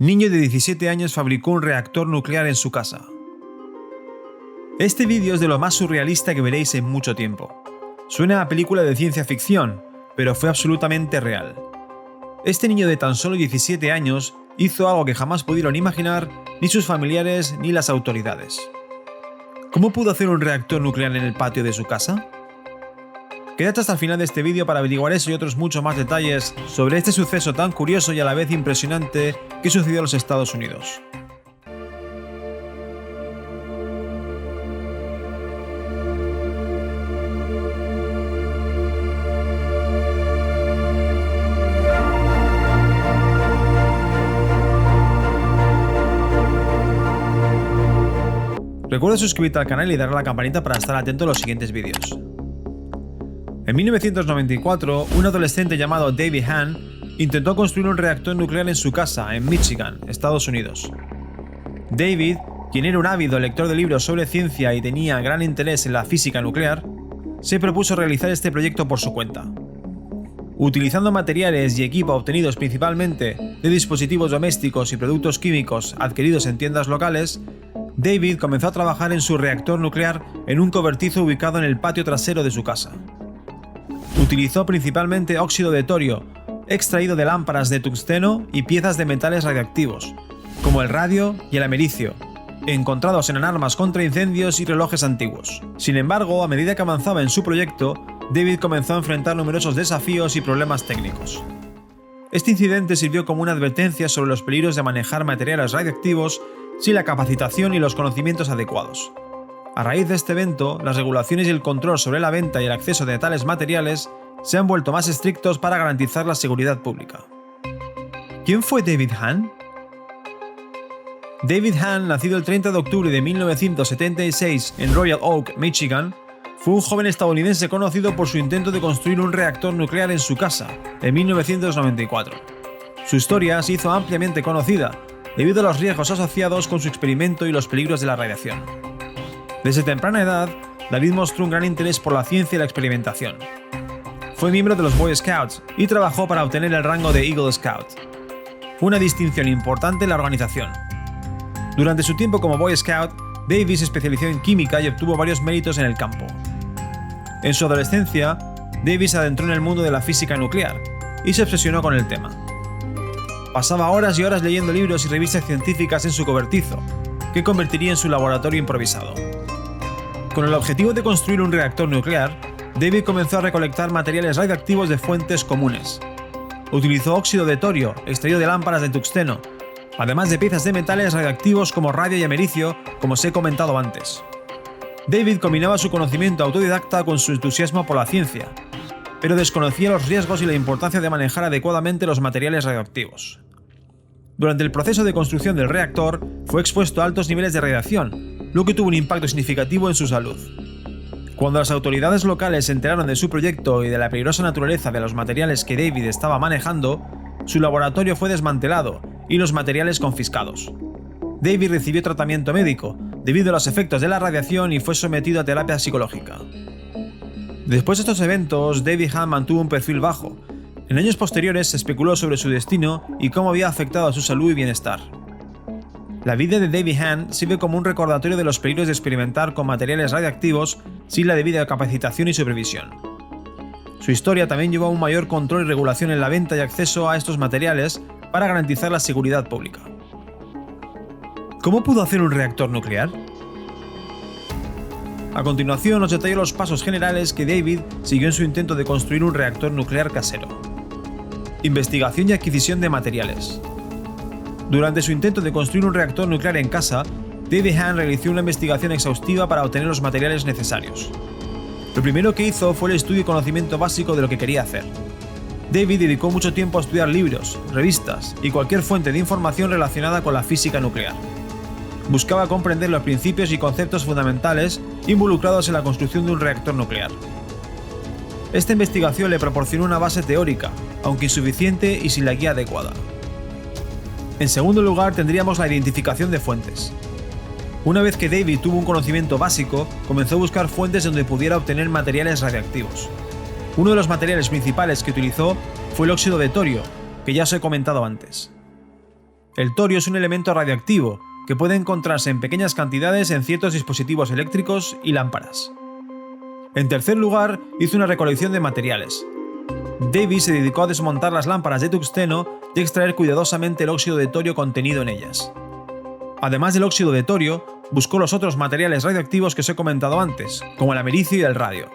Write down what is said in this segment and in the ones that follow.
Niño de 17 años fabricó un reactor nuclear en su casa. Este vídeo es de lo más surrealista que veréis en mucho tiempo. Suena a película de ciencia ficción, pero fue absolutamente real. Este niño de tan solo 17 años hizo algo que jamás pudieron imaginar ni sus familiares ni las autoridades. ¿Cómo pudo hacer un reactor nuclear en el patio de su casa? Quédate hasta el final de este vídeo para averiguar eso y otros muchos más detalles sobre este suceso tan curioso y a la vez impresionante que sucedió en los Estados Unidos. Recuerda suscribirte al canal y darle a la campanita para estar atento a los siguientes vídeos. En 1994, un adolescente llamado David Hahn intentó construir un reactor nuclear en su casa, en Michigan, Estados Unidos. David, quien era un ávido lector de libros sobre ciencia y tenía gran interés en la física nuclear, se propuso realizar este proyecto por su cuenta. Utilizando materiales y equipo obtenidos principalmente de dispositivos domésticos y productos químicos adquiridos en tiendas locales, David comenzó a trabajar en su reactor nuclear en un cobertizo ubicado en el patio trasero de su casa. Utilizó principalmente óxido de torio, extraído de lámparas de tungsteno y piezas de metales radiactivos, como el radio y el americio, encontrados en armas contra incendios y relojes antiguos. Sin embargo, a medida que avanzaba en su proyecto, David comenzó a enfrentar numerosos desafíos y problemas técnicos. Este incidente sirvió como una advertencia sobre los peligros de manejar materiales radiactivos sin la capacitación y los conocimientos adecuados. A raíz de este evento, las regulaciones y el control sobre la venta y el acceso de tales materiales se han vuelto más estrictos para garantizar la seguridad pública. ¿Quién fue David Hahn? David Hahn, nacido el 30 de octubre de 1976 en Royal Oak, Michigan, fue un joven estadounidense conocido por su intento de construir un reactor nuclear en su casa, en 1994. Su historia se hizo ampliamente conocida, debido a los riesgos asociados con su experimento y los peligros de la radiación. Desde temprana edad, David mostró un gran interés por la ciencia y la experimentación. Fue miembro de los Boy Scouts y trabajó para obtener el rango de Eagle Scout, una distinción importante en la organización. Durante su tiempo como Boy Scout, David se especializó en química y obtuvo varios méritos en el campo. En su adolescencia, David se adentró en el mundo de la física nuclear y se obsesionó con el tema. Pasaba horas y horas leyendo libros y revistas científicas en su cobertizo, que convertiría en su laboratorio improvisado. Con el objetivo de construir un reactor nuclear, David comenzó a recolectar materiales radiactivos de fuentes comunes. Utilizó óxido de torio, extraído de lámparas de tungsteno, además de piezas de metales radiactivos como radio y americio, como os he comentado antes. David combinaba su conocimiento autodidacta con su entusiasmo por la ciencia, pero desconocía los riesgos y la importancia de manejar adecuadamente los materiales radioactivos. Durante el proceso de construcción del reactor, fue expuesto a altos niveles de radiación, lo que tuvo un impacto significativo en su salud. Cuando las autoridades locales se enteraron de su proyecto y de la peligrosa naturaleza de los materiales que David estaba manejando, su laboratorio fue desmantelado y los materiales confiscados. David recibió tratamiento médico debido a los efectos de la radiación y fue sometido a terapia psicológica. Después de estos eventos, David Hahn mantuvo un perfil bajo. En años posteriores se especuló sobre su destino y cómo había afectado a su salud y bienestar. La vida de David Hahn sirve como un recordatorio de los peligros de experimentar con materiales radiactivos sin la debida capacitación y supervisión. Su historia también llevó a un mayor control y regulación en la venta y acceso a estos materiales para garantizar la seguridad pública. ¿Cómo pudo hacer un reactor nuclear? A continuación os detallo los pasos generales que David siguió en su intento de construir un reactor nuclear casero. Investigación y adquisición de materiales. Durante su intento de construir un reactor nuclear en casa, David Hahn realizó una investigación exhaustiva para obtener los materiales necesarios. Lo primero que hizo fue el estudio y conocimiento básico de lo que quería hacer. David dedicó mucho tiempo a estudiar libros, revistas y cualquier fuente de información relacionada con la física nuclear. Buscaba comprender los principios y conceptos fundamentales involucrados en la construcción de un reactor nuclear. Esta investigación le proporcionó una base teórica, aunque insuficiente y sin la guía adecuada. En segundo lugar, tendríamos la identificación de fuentes. Una vez que David tuvo un conocimiento básico, comenzó a buscar fuentes donde pudiera obtener materiales radiactivos. Uno de los materiales principales que utilizó fue el óxido de torio, que ya os he comentado antes. El torio es un elemento radioactivo que puede encontrarse en pequeñas cantidades en ciertos dispositivos eléctricos y lámparas. En tercer lugar, hizo una recolección de materiales. David se dedicó a desmontar las lámparas de tungsteno y a extraer cuidadosamente el óxido de torio contenido en ellas. Además del óxido de torio, buscó los otros materiales radioactivos que os he comentado antes, como el americio y el radio.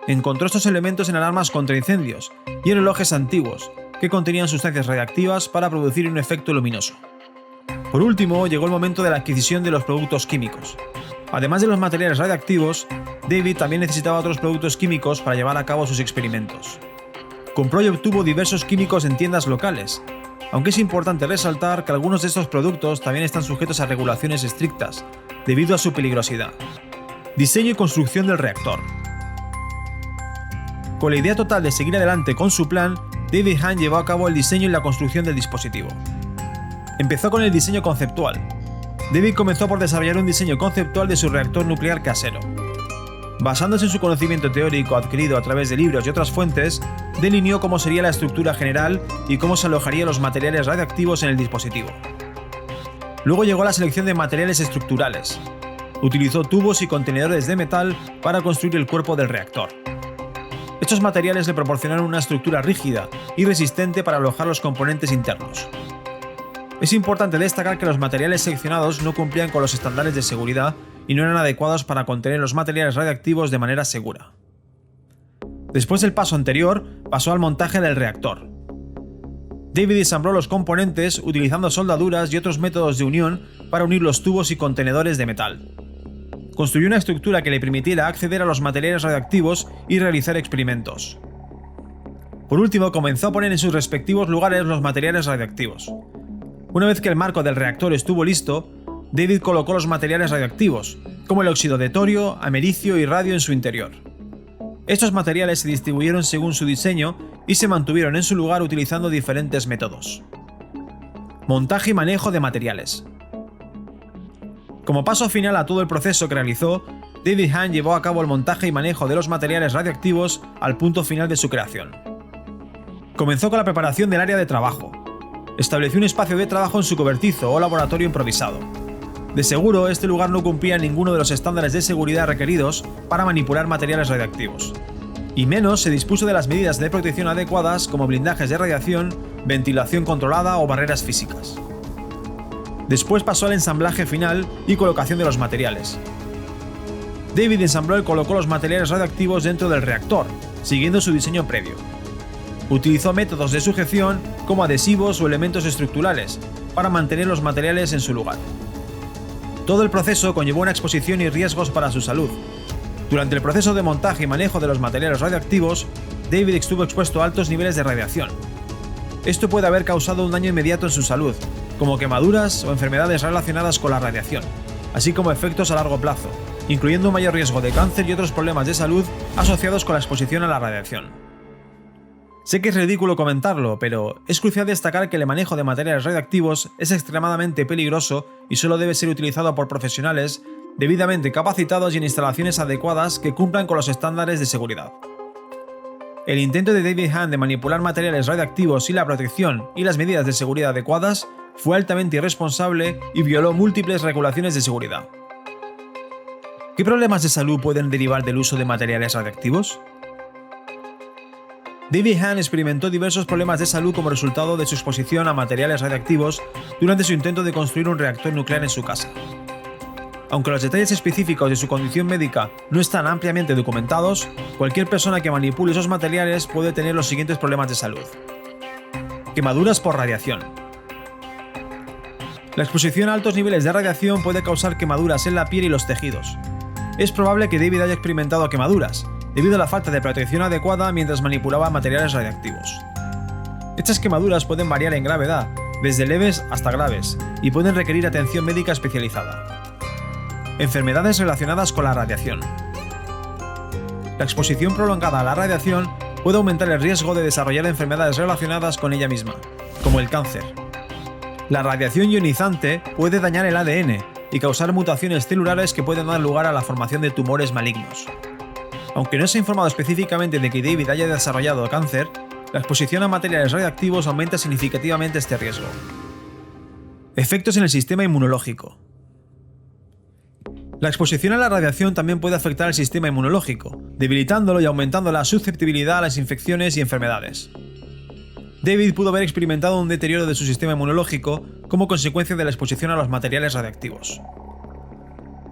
Encontró estos elementos en alarmas contra incendios y en relojes antiguos, que contenían sustancias radiactivas para producir un efecto luminoso. Por último, llegó el momento de la adquisición de los productos químicos. Además de los materiales radiactivos, David también necesitaba otros productos químicos para llevar a cabo sus experimentos. Compró y obtuvo diversos químicos en tiendas locales, aunque es importante resaltar que algunos de estos productos también están sujetos a regulaciones estrictas, debido a su peligrosidad. Diseño y construcción del reactor. Con la idea total de seguir adelante con su plan, David Hahn llevó a cabo el diseño y la construcción del dispositivo. Empezó con el diseño conceptual. David comenzó por desarrollar un diseño conceptual de su reactor nuclear casero. Basándose en su conocimiento teórico adquirido a través de libros y otras fuentes, delineó cómo sería la estructura general y cómo se alojarían los materiales radiactivos en el dispositivo. Luego llegó la selección de materiales estructurales. Utilizó tubos y contenedores de metal para construir el cuerpo del reactor. Estos materiales le proporcionaron una estructura rígida y resistente para alojar los componentes internos. Es importante destacar que los materiales seleccionados no cumplían con los estándares de seguridad y no eran adecuados para contener los materiales radiactivos de manera segura. Después del paso anterior, pasó al montaje del reactor. David ensambló los componentes utilizando soldaduras y otros métodos de unión para unir los tubos y contenedores de metal. Construyó una estructura que le permitiera acceder a los materiales radiactivos y realizar experimentos. Por último, comenzó a poner en sus respectivos lugares los materiales radiactivos. Una vez que el marco del reactor estuvo listo, David colocó los materiales radioactivos, como el óxido de torio, americio y radio en su interior. Estos materiales se distribuyeron según su diseño y se mantuvieron en su lugar utilizando diferentes métodos. Montaje y manejo de materiales. Como paso final a todo el proceso que realizó, David Hahn llevó a cabo el montaje y manejo de los materiales radioactivos al punto final de su creación. Comenzó con la preparación del área de trabajo. Estableció un espacio de trabajo en su cobertizo o laboratorio improvisado. De seguro, este lugar no cumplía ninguno de los estándares de seguridad requeridos para manipular materiales radiactivos. Y menos se dispuso de las medidas de protección adecuadas como blindajes de radiación, ventilación controlada o barreras físicas. Después pasó al ensamblaje final y colocación de los materiales. David ensambló y colocó los materiales radioactivos dentro del reactor, siguiendo su diseño previo. Utilizó métodos de sujeción como adhesivos o elementos estructurales para mantener los materiales en su lugar. Todo el proceso conllevó una exposición y riesgos para su salud. Durante el proceso de montaje y manejo de los materiales radioactivos, David estuvo expuesto a altos niveles de radiación. Esto puede haber causado un daño inmediato en su salud, como quemaduras o enfermedades relacionadas con la radiación, así como efectos a largo plazo, incluyendo un mayor riesgo de cáncer y otros problemas de salud asociados con la exposición a la radiación. Sé que es ridículo comentarlo, pero es crucial destacar que el manejo de materiales radioactivos es extremadamente peligroso y solo debe ser utilizado por profesionales debidamente capacitados y en instalaciones adecuadas que cumplan con los estándares de seguridad. El intento de David Hahn de manipular materiales radioactivos sin la protección y las medidas de seguridad adecuadas fue altamente irresponsable y violó múltiples regulaciones de seguridad. ¿Qué problemas de salud pueden derivar del uso de materiales radioactivos? David Hahn experimentó diversos problemas de salud como resultado de su exposición a materiales radioactivos durante su intento de construir un reactor nuclear en su casa. Aunque los detalles específicos de su condición médica no están ampliamente documentados, cualquier persona que manipule esos materiales puede tener los siguientes problemas de salud. Quemaduras por radiación. La exposición a altos niveles de radiación puede causar quemaduras en la piel y los tejidos. Es probable que David haya experimentado quemaduras, debido a la falta de protección adecuada mientras manipulaba materiales radiactivos. Estas quemaduras pueden variar en gravedad, desde leves hasta graves, y pueden requerir atención médica especializada. Enfermedades relacionadas con la radiación. La exposición prolongada a la radiación puede aumentar el riesgo de desarrollar enfermedades relacionadas con ella misma, como el cáncer. La radiación ionizante puede dañar el ADN y causar mutaciones celulares que pueden dar lugar a la formación de tumores malignos. Aunque no se ha informado específicamente de que David haya desarrollado cáncer, la exposición a materiales radiactivos aumenta significativamente este riesgo. Efectos en el sistema inmunológico. La exposición a la radiación también puede afectar al sistema inmunológico, debilitándolo y aumentando la susceptibilidad a las infecciones y enfermedades. David pudo haber experimentado un deterioro de su sistema inmunológico como consecuencia de la exposición a los materiales radiactivos.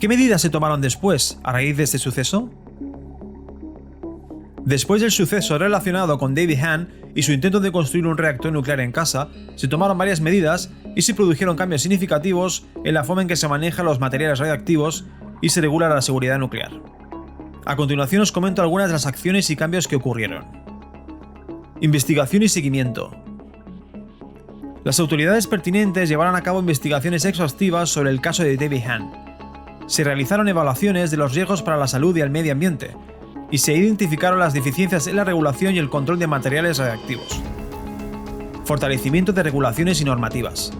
¿Qué medidas se tomaron después, a raíz de este suceso? Después del suceso relacionado con David Hahn y su intento de construir un reactor nuclear en casa, se tomaron varias medidas y se produjeron cambios significativos en la forma en que se manejan los materiales radiactivos y se regula la seguridad nuclear. A continuación os comento algunas de las acciones y cambios que ocurrieron. Investigación y seguimiento. Las autoridades pertinentes llevaron a cabo investigaciones exhaustivas sobre el caso de David Hahn. Se realizaron evaluaciones de los riesgos para la salud y el medio ambiente, y se identificaron las deficiencias en la regulación y el control de materiales radiactivos. Fortalecimiento de regulaciones y normativas.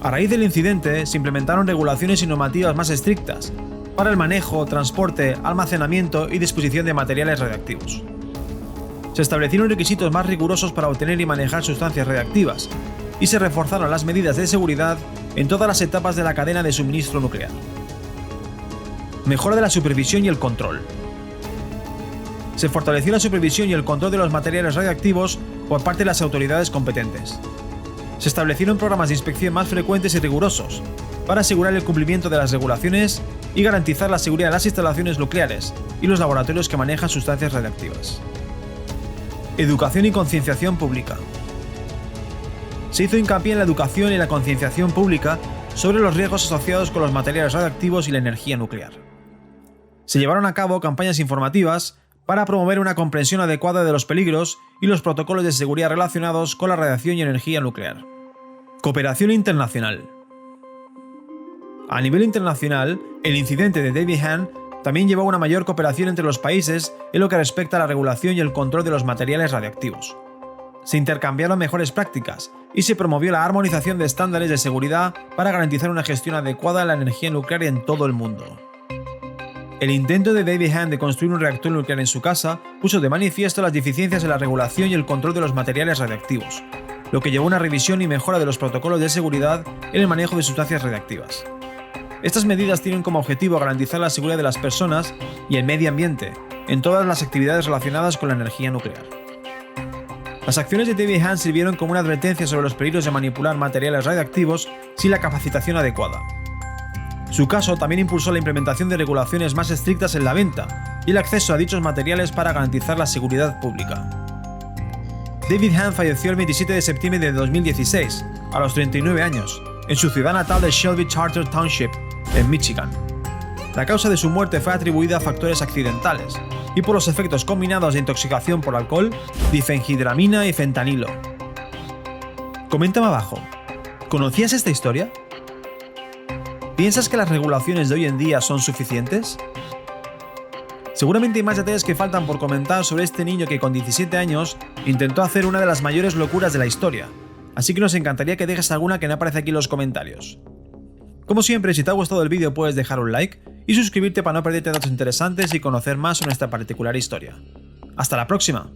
A raíz del incidente, se implementaron regulaciones y normativas más estrictas para el manejo, transporte, almacenamiento y disposición de materiales radiactivos. Se establecieron requisitos más rigurosos para obtener y manejar sustancias radiactivas, y se reforzaron las medidas de seguridad en todas las etapas de la cadena de suministro nuclear. Mejora de la supervisión y el control. Se fortaleció la supervisión y el control de los materiales radiactivos por parte de las autoridades competentes. Se establecieron programas de inspección más frecuentes y rigurosos para asegurar el cumplimiento de las regulaciones y garantizar la seguridad de las instalaciones nucleares y los laboratorios que manejan sustancias radiactivas. Educación y concienciación pública. Se hizo hincapié en la educación y la concienciación pública sobre los riesgos asociados con los materiales radiactivos y la energía nuclear. Se llevaron a cabo campañas informativas para promover una comprensión adecuada de los peligros y los protocolos de seguridad relacionados con la radiación y energía nuclear. Cooperación internacional. A nivel internacional, el incidente de David Hahn también llevó a una mayor cooperación entre los países en lo que respecta a la regulación y el control de los materiales radiactivos. Se intercambiaron mejores prácticas y se promovió la armonización de estándares de seguridad para garantizar una gestión adecuada de la energía nuclear en todo el mundo. El intento de David Hahn de construir un reactor nuclear en su casa puso de manifiesto las deficiencias en la regulación y el control de los materiales radiactivos, lo que llevó a una revisión y mejora de los protocolos de seguridad en el manejo de sustancias radiactivas. Estas medidas tienen como objetivo garantizar la seguridad de las personas y el medio ambiente en todas las actividades relacionadas con la energía nuclear. Las acciones de David Hahn sirvieron como una advertencia sobre los peligros de manipular materiales radiactivos sin la capacitación adecuada. Su caso también impulsó la implementación de regulaciones más estrictas en la venta y el acceso a dichos materiales para garantizar la seguridad pública. David Hahn falleció el 27 de septiembre de 2016, a los 39 años, en su ciudad natal de Shelby Charter Township, en Michigan. La causa de su muerte fue atribuida a factores accidentales y por los efectos combinados de intoxicación por alcohol, difenhidramina y fentanilo. Coméntame abajo, ¿conocías esta historia? ¿Piensas que las regulaciones de hoy en día son suficientes? Seguramente hay más detalles que faltan por comentar sobre este niño que con 17 años intentó hacer una de las mayores locuras de la historia, así que nos encantaría que dejes alguna que no aparece aquí en los comentarios. Como siempre, si te ha gustado el vídeo puedes dejar un like y suscribirte para no perderte datos interesantes y conocer más sobre esta particular historia. ¡Hasta la próxima!